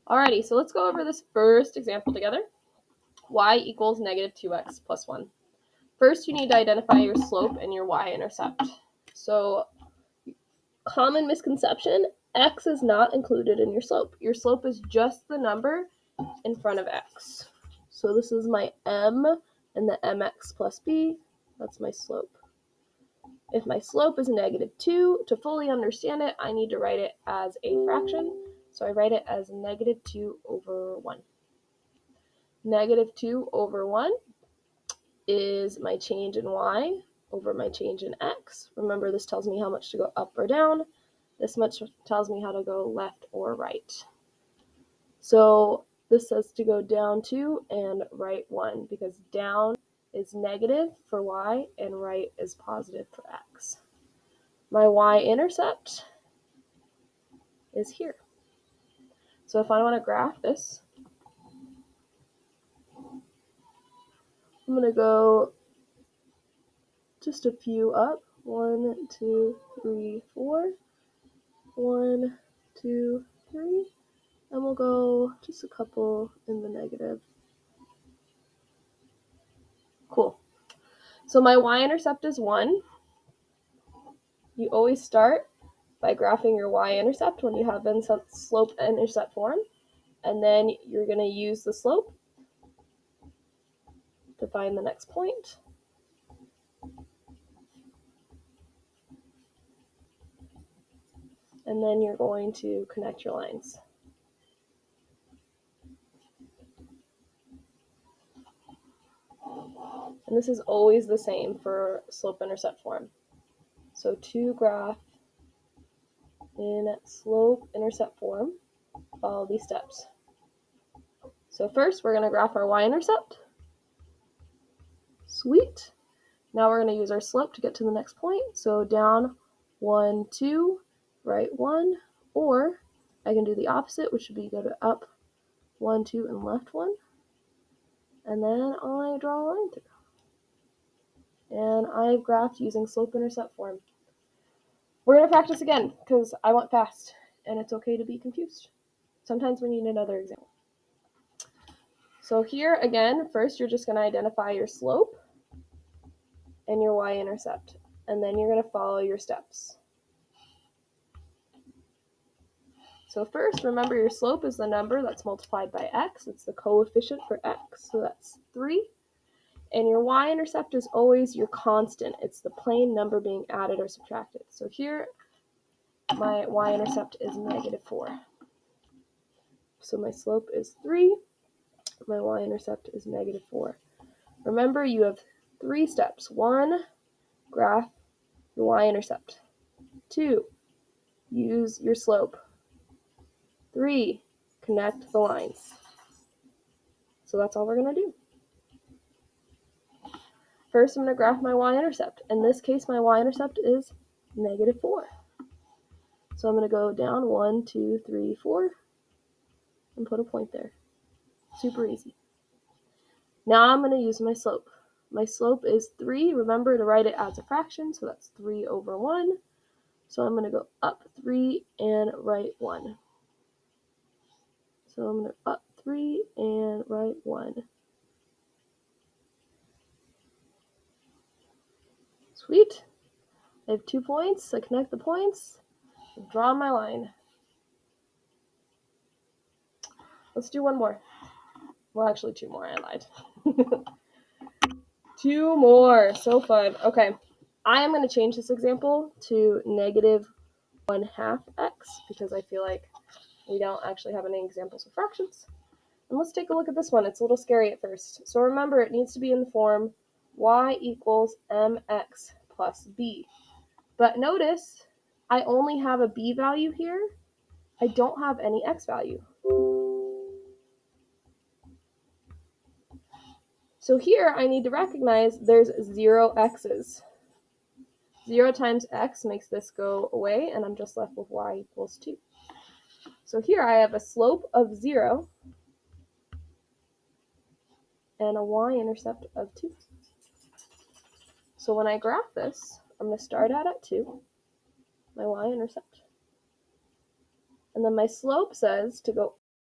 Alrighty, so let's go over this first example together. Y equals negative 2x plus 1. First, you need to identify your slope and your y-intercept. So, common misconception, x is not included in your slope. Your slope is just the number in front of x. So this is my m and the mx plus b. That's my slope. If my slope is negative 2, to fully understand it, I need to write it as a fraction. So I write it as negative 2 over 1. Negative 2 over 1 is my change in y over my change in x. Remember, this tells me how much to go up or down. This much tells me how to go left or right. So this says to go down 2 and right 1, because down is negative for y and right is positive for x. My y-intercept is here. So if I want to graph this, I'm going to go just a few up. 1, 2, 3, 4. 1, 2, 3. And we'll go just a couple in the negative. Cool. So my y-intercept is 1. You always start by graphing your y-intercept when you have in slope and intercept form. And then you're going to use the slope to find the next point. And then you're going to connect your lines. And this is always the same for slope-intercept form. So to graph in slope-intercept form, follow these steps. So first, we're going to graph our y-intercept. Sweet. Now we're going to use our slope to get to the next point. So down 1, 2, right 1, or I can do the opposite, which would be go to up 1, 2, and left 1. And then I draw a line through. And I've graphed using slope-intercept form. We're going to practice again because I went fast, and it's okay to be confused. Sometimes we need another example. So here again, first you're just going to identify your slope and your y-intercept, and then you're going to follow your steps. So first, remember your slope is the number that's multiplied by x. It's the coefficient for x, so that's 3. And your y-intercept is always your constant. It's the plain number being added or subtracted. So here, my y-intercept is negative 4. So my slope is 3. My y-intercept is negative 4. Remember, you have 3 steps. 1, graph your y-intercept. 2, use your slope. 3, connect the lines. So that's all we're going to do. First, I'm going to graph my y-intercept. In this case, my y-intercept is negative 4. So I'm going to go down 1, 2, 3, 4, and put a point there. Super easy. Now I'm going to use my slope. My slope is 3. Remember to write it as a fraction, so that's 3 over 1. So I'm going to go up 3 and right 1. So I'm going to up 3 and right 1. Sweet. I have 2 points. I connect the points. Draw my line. Let's do one more. Well, actually 2 more. I lied. 2 more. So fun. Okay. I am going to change this example to negative 1/2 x because I feel like we don't actually have any examples of fractions. And let's take a look at this one. It's a little scary at first. So remember, it needs to be in the form y equals mx plus b. But notice, I only have a b value here. I don't have any x value. So here, I need to recognize there's 0 x's. 0 times x makes this go away, and I'm just left with y equals 2. So here I have a slope of 0 and a y-intercept of 2. So when I graph this, I'm going to start out at 2, my y-intercept. And then my slope says to go